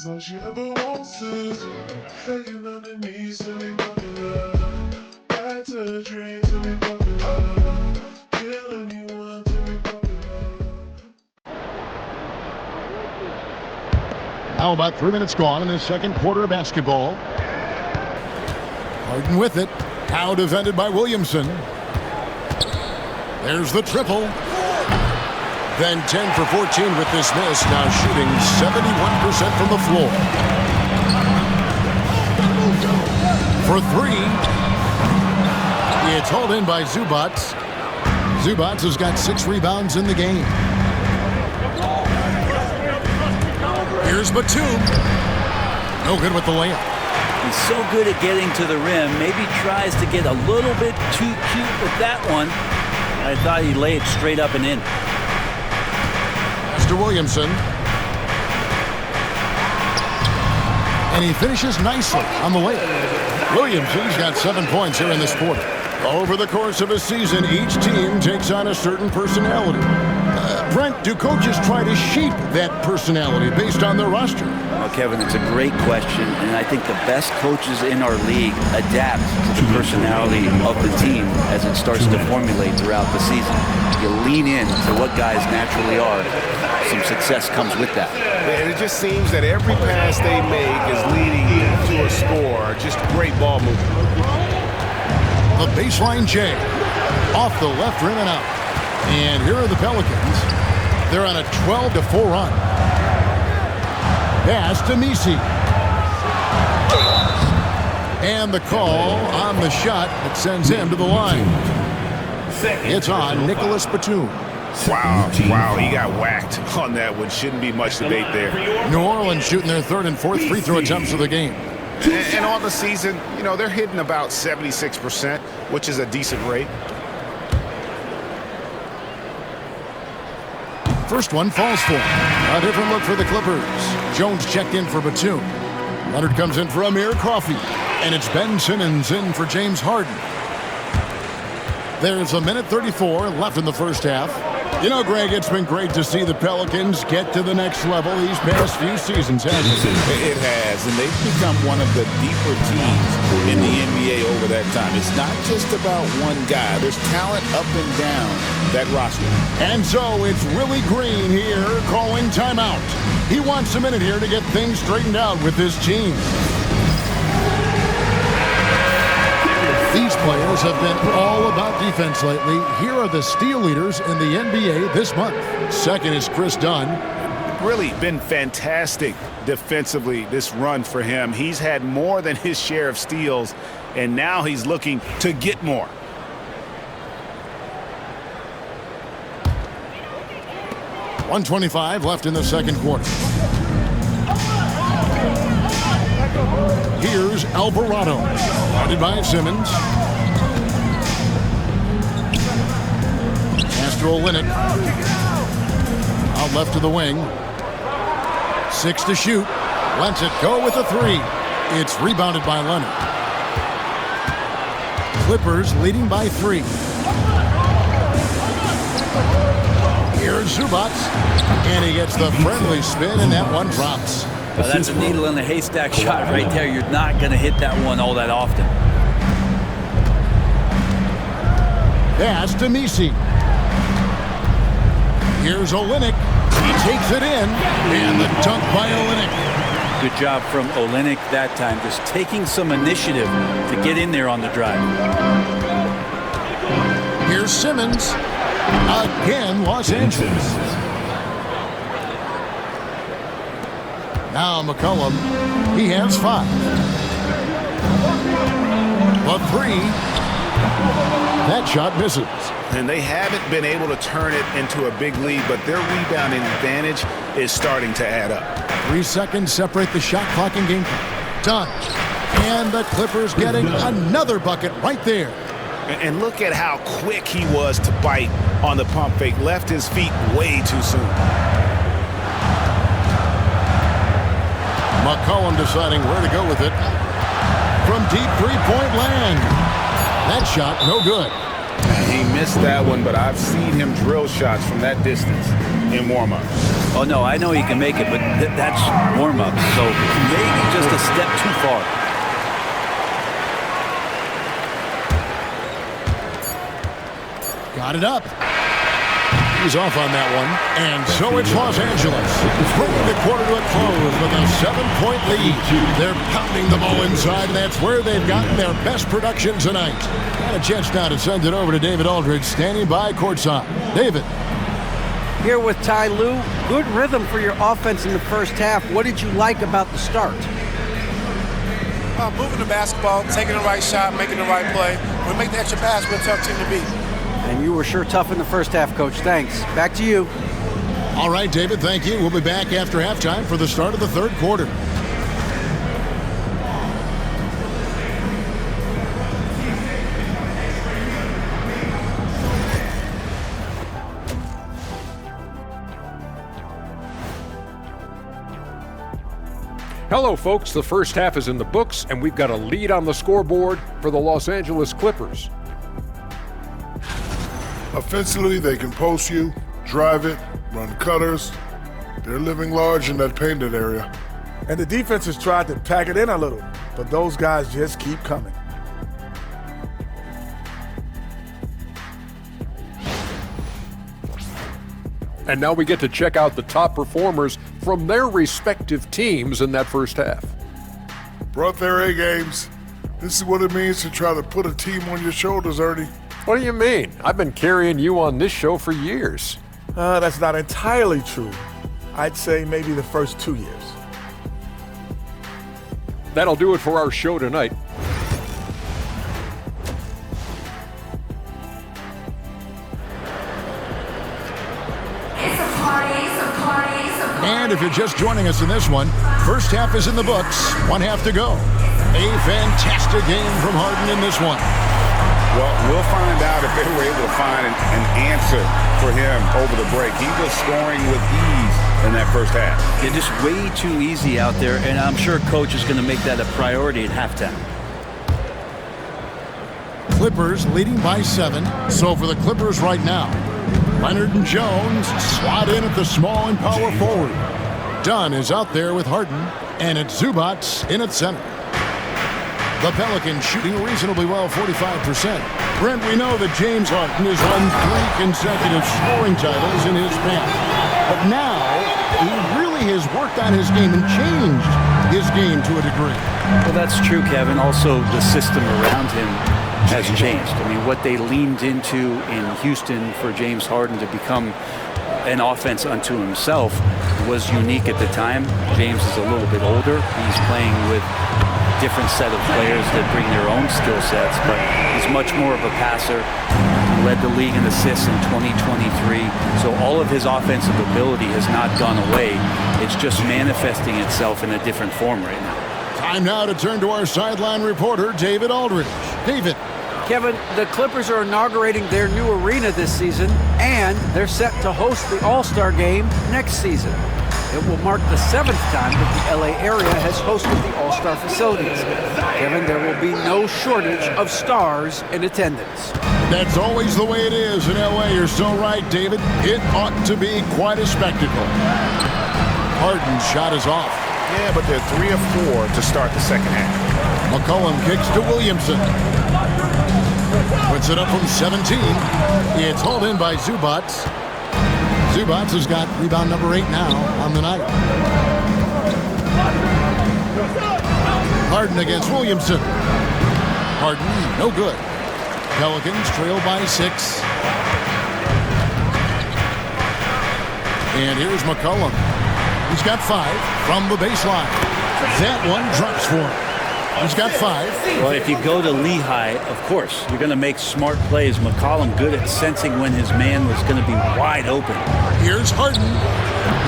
all she ever wants is begging underneath, silly love. That's a dream, silly love. Kill anyone, silly love. Now about 3 minutes gone in the second quarter of basketball. Harden with it. Now defended by Williamson. There's the triple. Then 10 for 14 with this miss. Now shooting 71% from the floor. For three. It's hauled in by Zubats. Zubats has got 6 rebounds in the game. Here's Batum. No good with the layup. He's so good at getting to the rim. Maybe tries to get a little bit too cute with that one. I thought he'd lay it straight up and in. To Williamson. And he finishes nicely on the layup. Williamson's got 7 points here in this quarter. Over the course of a season, each team takes on a certain personality. Brent, do coaches try to shape that personality based on their roster? Well, Kevin, it's a great question, and I think the best coaches in our league adapt to the personality of the team as it starts to formulate throughout the season. You lean in to what guys naturally are. Some success comes with that. And it just seems that every pass they make is leading to a score. Just great ball movement. The baseline J. Off the left rim and out. And here are the Pelicans. They're on a 12-4 run. Pass to Misi. And the call on the shot that sends him to the line. It's on Nicholas Batum. Wow, he got whacked on that one. Shouldn't be much debate there. New Orleans shooting their 3rd and 4th free throw attempts of the game. And on the season, you know, they're hitting about 76%, which is a decent rate. First one falls for him. A different look for the Clippers. Jones checked in for Batum. Leonard comes in for Amir Coffey. And it's Ben Simmons in for James Harden. There's a minute 34 left in the first half. You know, Greg, it's been great to see the Pelicans get to the next level these past few seasons, hasn't it? It has, and they've become one of the deeper teams in the NBA over that time. It's not just about one guy. There's talent up and down that roster. And so it's Willie Green here calling timeout. He wants a minute here to get things straightened out with his team. These players have been all about defense lately. Here are the steal leaders in the NBA this month. Second is Chris Dunn. Really been fantastic defensively this run for him. He's had more than his share of steals, and now he's looking to get more. .125 left in the second quarter. Here's Alvarado. Guarded by Simmons. Castro Linnet. Out left to the wing. 6 to shoot. Lets it go with a 3. It's rebounded by Leonard. Clippers leading by 3. Here's Zubats. And he gets the friendly spin, and that one drops. Well, that's a needle in the haystack shot right there. You're not going to hit that one all that often. Pass to Misi. Here's Olynyk. He takes it in. And the dunk by Olynyk. Good job from Olynyk that time. Just taking some initiative to get in there on the drive. Here's Simmons. Again, Los Angeles. Now McCollum, he has 5. A 3. That shot misses. And they haven't been able to turn it into a big lead, but their rebounding advantage is starting to add up. 3 seconds separate the shot clock and game clock. Done. And the Clippers getting another bucket right there. And look at how quick he was to bite on the pump fake. Left his feet way too soon. McCollum deciding where to go with it. From deep three-point land. That shot, no good. He missed that one, but I've seen him drill shots from that distance. in warm-up. Oh, no, I know he can make it, but that's warm-up. So maybe just a step too far. Got it up. He's off on that one. And so it's Los Angeles, bringing the quarter to a close with a 7-point lead. They're pounding the ball inside, and that's where they've gotten their best production tonight. Got a chance now to send it over to David Aldridge, standing by courtside. David. Here with Ty Lue. Good rhythm for your offense in the first half. What did you like about the start? Moving the basketball, taking the right shot, making the right play. When we make the extra pass, we're a tough team to beat. And you were sure tough in the first half, Coach. Thanks. Back to you. All right, David, thank you. We'll be back after halftime for the start of the third quarter. Hello, folks. The first half is in the books, and we've got a lead on the scoreboard for the Los Angeles Clippers. Offensively, they can post you, drive it, run cutters. They're living large in that painted area. And the defense has tried to pack it in a little, but those guys just keep coming. And now we get to check out the top performers from their respective teams in that first half. Brought their A games. This is what it means to try to put a team on your shoulders, Ernie. What do you mean? I've been carrying you on this show for years. That's not entirely true. I'd say maybe the first 2 years. That'll do it for our show tonight. And if you're just joining us in this one, first half is in the books, one half to go. A fantastic game from Harden in this one. Well, we'll find out if they were able to find an answer for him over the break. He was scoring with ease in that first half. They're just way too easy out there, and I'm sure Coach is going to make that a priority at halftime. Clippers leading by 7. So for the Clippers right now, Leonard and Jones slot in at the small and power forward. Dunn is out there with Harden, and it's Zubac in at center. The Pelicans shooting reasonably well, 45%. Brent, we know that James Harden has won 3 consecutive scoring titles in his span. But now, he really has worked on his game and changed his game to a degree. Well, that's true, Kevin. Also, the system around him has changed. I mean, what they leaned into in Houston for James Harden to become an offense unto himself was unique at the time. James is a little bit older. He's playing with different set of players that bring their own skill sets, but he's much more of a passer. He led the league in assists in 2023, so all of his offensive ability has not gone away. It's just manifesting itself in a different form right now. Time now to turn to our sideline reporter, David Aldridge. David. Kevin, the Clippers are inaugurating their new arena this season, and they're set to host the All-Star Game next season. It will mark the 7th time that the LA area has hosted the All-Star facilities. Kevin, there will be no shortage of stars in attendance. That's always the way it is in LA. You're so right, David. It ought to be quite a spectacle. Harden's shot is off. Yeah, but they're 3 of 4 to start the second half. McCollum kicks to Williamson. Puts it up from 17. It's hauled in by Zubac. Zubac has got rebound number 8 now on the night. Harden against Williamson. Harden, no good. Pelicans trail by 6. And here's McCollum. He's got 5 from the baseline. That one drops for him. He's got 5. Well, if you go to Lehigh, of course, you're going to make smart plays. McCollum good at sensing when his man was going to be wide open. Here's Harden.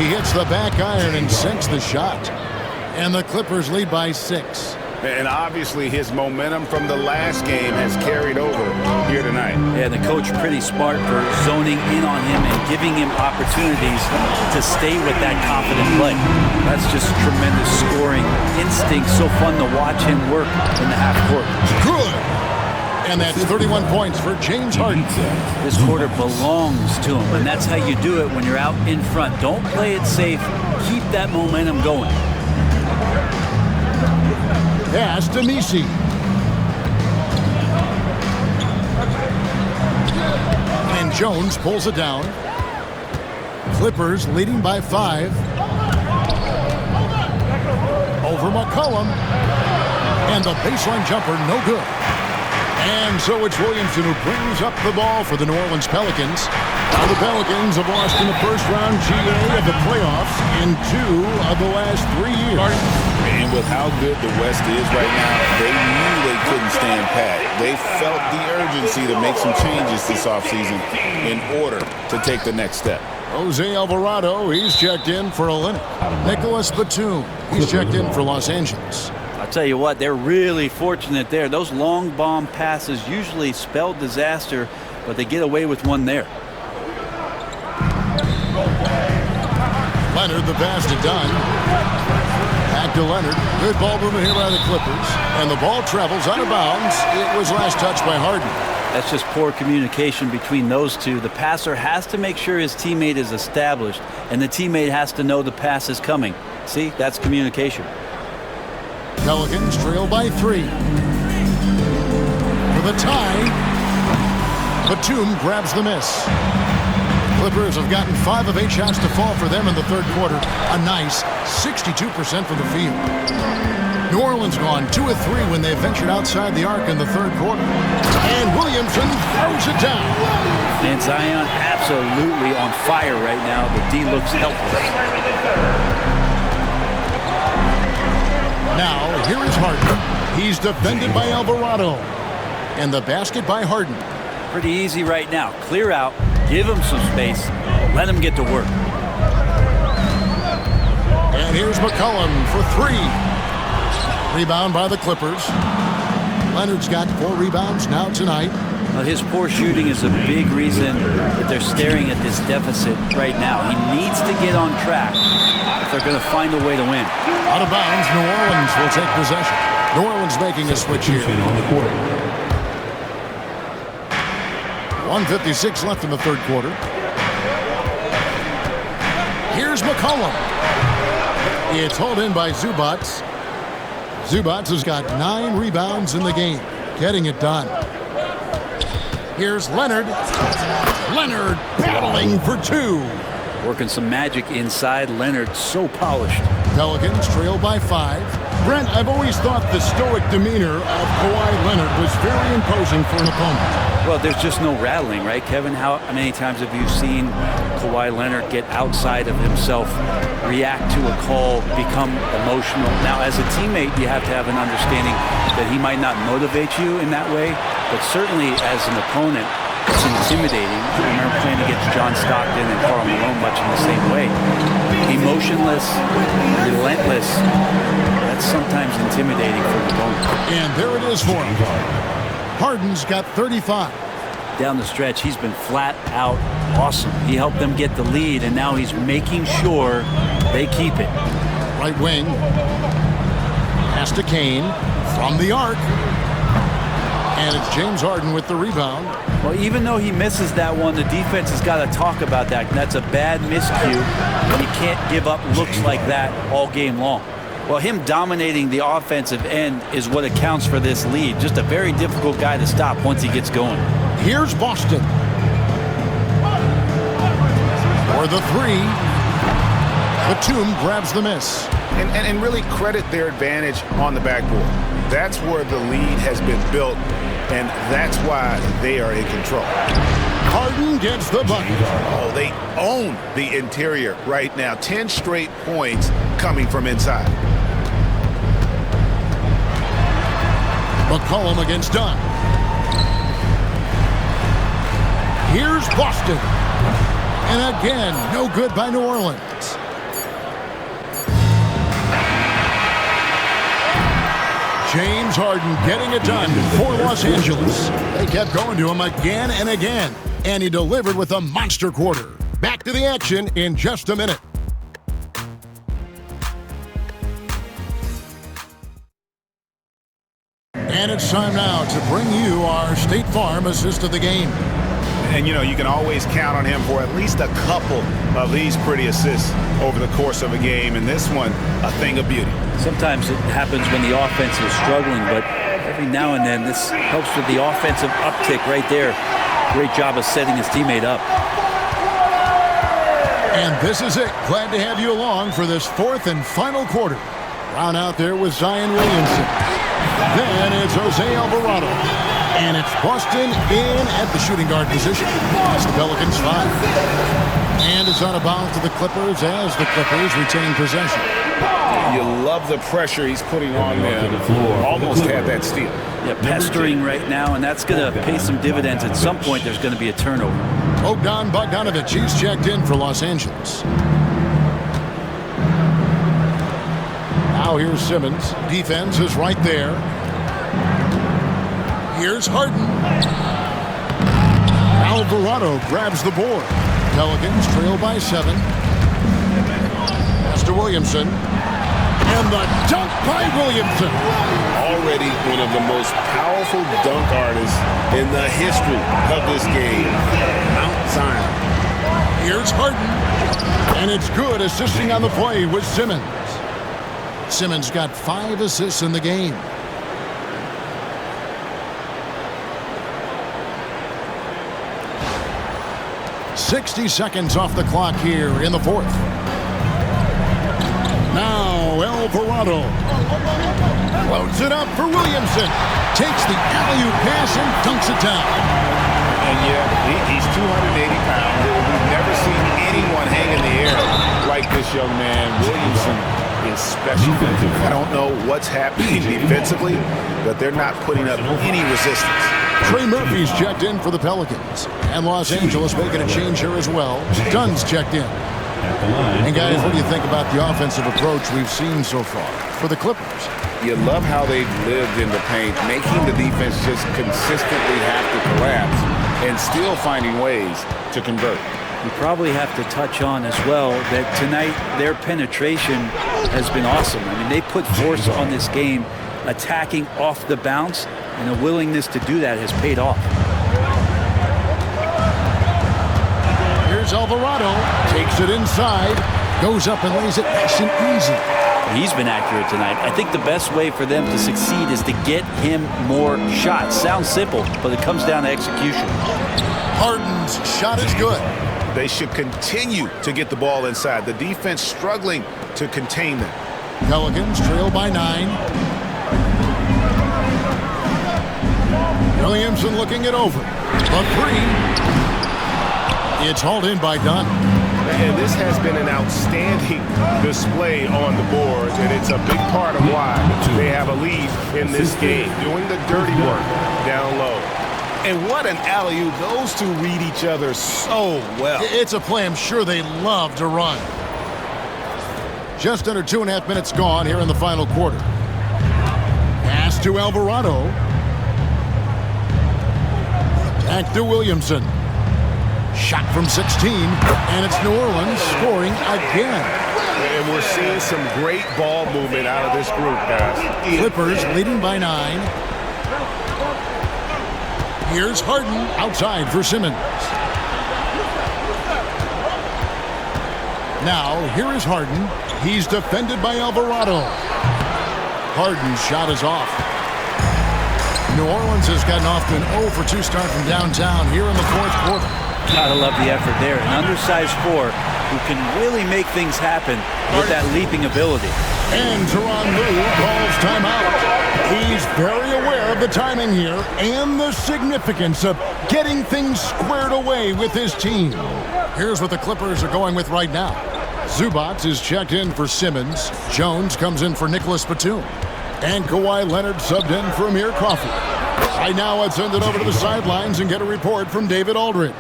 He hits the back iron and sinks the shot. And the Clippers lead by 6. And obviously his momentum from the last game has carried over here tonight. Yeah, the coach pretty smart for zoning in on him and giving him opportunities to stay with that confident play. That's just tremendous scoring instinct. So fun to watch him work in the half court. Good. And that's 31 points for James Harden. This quarter belongs to him, and that's how you do it when you're out in front. Don't play it safe. Keep that momentum going. Pass to Messi. And Jones pulls it down. Clippers leading by 5. Over McCollum. And the baseline jumper, no good. And so it's Williamson who brings up the ball for the New Orleans Pelicans. Now the Pelicans have lost in the first round GA of the playoffs in 2 of the last 3 years. And with how good the West is right now, they knew they couldn't stand pat. They felt the urgency to make some changes this offseason in order to take the next step. Jose Alvarado, he's checked in for Olynyk. Nicholas Batum, he's checked in for Los Angeles. I'll tell you what, they're really fortunate there. Those long bomb passes usually spell disaster, but they get away with one there. Leonard, the pass to Dunn. Back to Leonard. Good ball movement here by the Clippers. And the ball travels out of bounds. It was last touched by Harden. That's just poor communication between those two. The passer has to make sure his teammate is established, and the teammate has to know the pass is coming. See, that's communication. Pelicans trail by 3. For the tie, Batum grabs the miss. Clippers have gotten 5 of 8 shots to fall for them in the third quarter. A nice 62% from the field. New Orleans gone 2 of 3 when they ventured outside the arc in the third quarter. And Williamson throws it down. And Zion absolutely on fire right now. The D looks helpless. Now, here is Harden. He's defended by Alvarado. And the basket by Harden. Pretty easy right now. Clear out. Give him some space. Let him get to work. And here's McCollum for 3. Rebound by the Clippers. Leonard's got 4 rebounds now tonight. Well, his poor shooting is a big reason that they're staring at this deficit right now. He needs to get on track if they're going to find a way to win. Out of bounds, New Orleans will take possession. New Orleans making a switch here. 1:56 left in the third quarter. Here's McCollum. It's hauled in by Zubac. Zubac has got 9 rebounds in the game, getting it done. Here's Leonard. Leonard battling for 2. Working some magic inside. Leonard so polished. Pelicans trail by 5. Brent, I've always thought the stoic demeanor of Kawhi Leonard was very imposing for an opponent. Well, there's just no rattling, right, Kevin? How many times have you seen Kawhi Leonard get outside of himself, react to a call, become emotional? Now, as a teammate, you have to have an understanding that he might not motivate you in that way, but certainly as an opponent, it's intimidating. I remember playing against John Stockton and Karl Malone much in the same way. Emotionless, relentless. That's sometimes intimidating for an opponent. And there it is for him. Harden's got 35. Down the stretch, he's been flat out awesome. He helped them get the lead, and now he's making sure they keep it. Right wing. Pass to Kane from the arc. And it's James Harden with the rebound. Well, even though he misses that one, the defense has got to talk about that. That's a bad miscue, and you can't give up looks like that all game long. Well, him dominating the offensive end is what accounts for this lead. Just a very difficult guy to stop once he gets going. Here's Boston. For the 3. Batum grabs the miss. And really credit their advantage on the backboard. That's where the lead has been built, and that's why they are in control. Harden gets the bucket. Oh, they own the interior right now. 10 straight points coming from inside. McCollum against Dunn. Here's Boston. And again, no good by New Orleans. James Harden getting it done for Los Angeles. They kept going to him again and again, and he delivered with a monster quarter. Back to the action in just a minute. And it's time now to bring you our State Farm assist of the game. And, you know, you can always count on him for at least a couple of these pretty assists over the course of a game. And this one, a thing of beauty. Sometimes it happens when the offense is struggling, but every now and then this helps with the offensive uptick right there. Great job of setting his teammate up. And this is it. Glad to have you along for this fourth and final quarter. Round out there with Zion Williamson. Then it's Jose Alvarado. And it's Boston in at the shooting guard position. As the Pelicans 5. And it's out of bounds to the Clippers as the Clippers retain possession. You love the pressure he's putting on them. Almost had that steal. Yeah, pestering right now, and that's going to pay some dividends. At some point, there's going to be a turnover. Bogdan Bogdanovic, he's checked in for Los Angeles. Now here's Simmons. Defense is right there. Here's Harden. Alvarado grabs the board. Pelicans trail by 7. Pass to Williamson. And the dunk by Williamson. Already one of the most powerful dunk artists in the history of this game. Mount Zion. Here's Harden. And it's good, assisting on the play with Simmons. Simmons got 5 assists in the game. "60 seconds off the clock here in the fourth. Now Alvarado loads it up for Williamson. Takes the alley-oop pass and dunks it down. And yeah, he's 280 pounds. We've never seen anyone hang in the air like this young man. Williamson is special. I don't know what's happening defensively, but they're not putting up any resistance. Trey Murphy's checked in for the Pelicans. And Los Angeles making a change here as well. Dunn's checked in. And guys, what do you think about the offensive approach we've seen so far for the Clippers? You love how they've lived in the paint, making the defense just consistently have to collapse and still finding ways to convert. We probably have to touch on as well that tonight their penetration has been awesome. I mean, they put force on this game, attacking off the bounce, and a willingness to do that has paid off. Here's Alvarado. Takes it inside. Goes up and lays it nice and easy. He's been accurate tonight. I think the best way for them to succeed is to get him more shots. Sounds simple, but it comes down to execution. Harden's shot is good. They should continue to get the ball inside. The defense struggling to contain them. Pelicans trail by 9. Williamson looking it over. A 3. It's hauled in by Dunn. And this has been an outstanding display on the boards, and it's a big part of why they have a lead in this game, doing the dirty work down low. And what an alley-oop. Those two read each other so well. It's a play I'm sure they love to run. Just under 2.5 minutes gone here in the final quarter. Pass to Alvarado. Back to Williamson. Shot from 16, and it's New Orleans scoring again. And we're seeing some great ball movement out of this group, guys. Clippers leading by 9. Here's Harden outside for Simmons. Now, here is Harden. He's defended by Alvarado. Harden's shot is off. New Orleans has gotten off to an 0 for 2 start from downtown here in the fourth quarter. Gotta love the effort there. An undersized 4 who can really make things happen with that leaping ability. And Tyronn Lue calls timeout. He's very aware of the timing here and the significance of getting things squared away with his team. Here's what the Clippers are going with right now. Zubac is checked in for Simmons. Jones comes in for Nicholas Batum. And Kawhi Leonard subbed in for Amir Coffey. Right now, let's send it over to the sidelines and get a report from David Aldridge.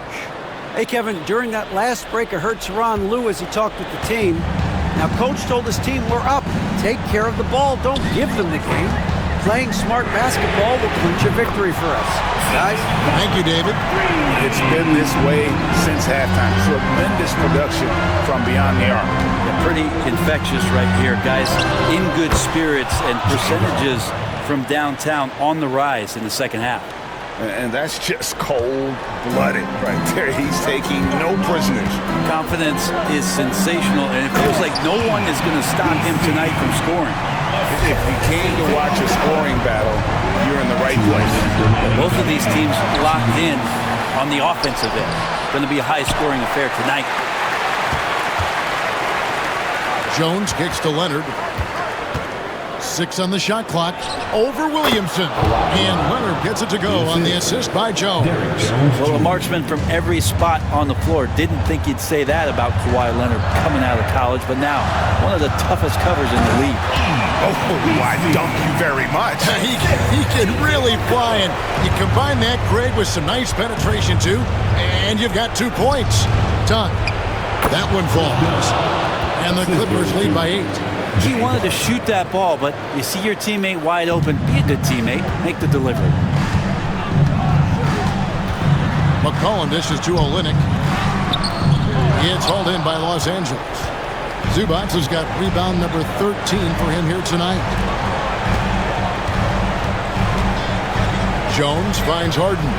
Hey, Kevin, during that last break, I heard Tyronn Lue as he talked with the team. Now, Coach told his team, we're up. Take care of the ball. Don't give them the game. Playing smart basketball will clinch a victory for us. Guys? Thank you, David. It's been this way since halftime. Tremendous production from beyond the arc. Pretty infectious right here, guys. In good spirits and percentages from downtown on the rise in the second half. And that's just cold-blooded right there. He's taking no prisoners. Confidence is sensational, and it feels like no one is going to stop him tonight from scoring. If you came to watch a scoring battle, you're in the right place. Both of these teams locked in on the offensive end. Going to be a high-scoring affair tonight. Jones kicks to Leonard. 6 on the shot clock. Over Williamson. And Leonard gets it to go on the assist by Jones. Well, a marksman from every spot on the floor. Didn't think you'd say that about Kawhi Leonard coming out of college, but now one of the toughest covers in the league. Oh, I dunk you very much. He can really fly, and you combine that grade with some nice penetration too, and you've got 2 points. Done. That one falls. And the Clippers lead by 8. He wanted to shoot that ball, but you see your teammate wide open. Be a good teammate. Make the delivery. McCollum dishes to Olynyk. It's hauled in by Los Angeles. Zubac has got rebound number 13 for him here tonight. Jones finds Harden.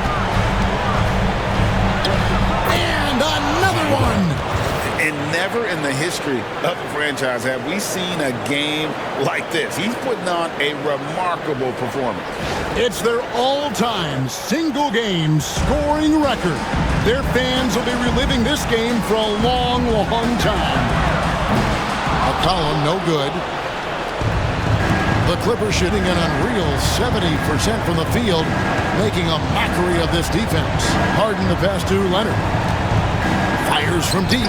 And another one! And never in the history of the franchise have we seen a game like this. He's putting on a remarkable performance. It's their all-time single-game scoring record. Their fans will be reliving this game for a long, long time. McCollum, no good. The Clippers shooting an unreal 70% from the field, making a mockery of this defense. Harden the pass to Leonard. Fires from deep.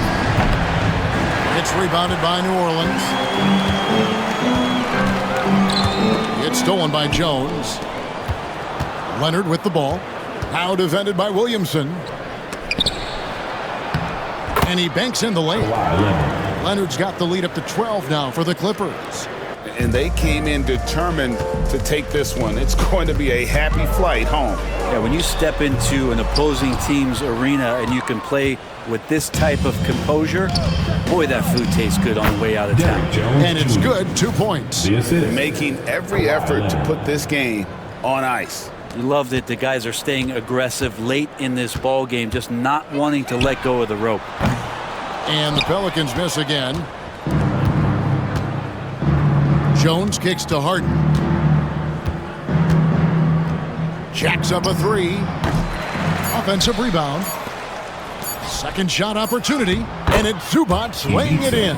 It's rebounded by New Orleans. It's stolen by Jones. Leonard with the ball. Now defended by Williamson. And he banks in the lane. Leonard's got the lead up to 12 now for the Clippers. And they came in determined to take this one. It's going to be a happy flight home. Yeah, when you step into an opposing team's arena and you can play with this type of composure, boy, that food tastes good on the way out of town. And it's good, 2 points. Making every effort to put this game on ice. You love that the guys are staying aggressive late in this ball game, just not wanting to let go of the rope. And the Pelicans miss again. Jones kicks to Harden. Jacks up a 3. Offensive rebound. Second shot opportunity. And it's Zubac laying it in.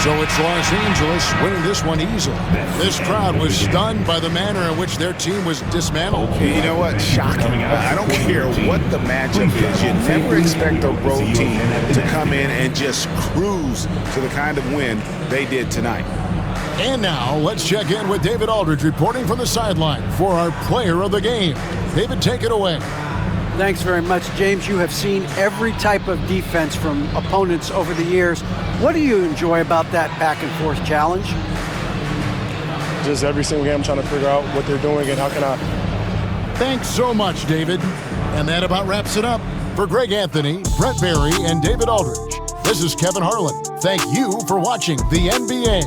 So it's Los Angeles winning this one easily. This crowd was stunned by the manner in which their team was dismantled. You know what? Shocking. I don't care what the matchup is. You never expect a road team to come in and just cruise to the kind of win they did tonight. And now let's check in with David Aldridge reporting from the sideline for our player of the game. David, take it away. Thanks very much, James. You have seen every type of defense from opponents over the years. What do you enjoy about that back-and-forth challenge? Just every single game I'm trying to figure out what they're doing and how can I. Thanks so much, David. And that about wraps it up. For Greg Anthony, Brett Barry, and David Aldridge, this is Kevin Harlan. Thank you for watching the NBA.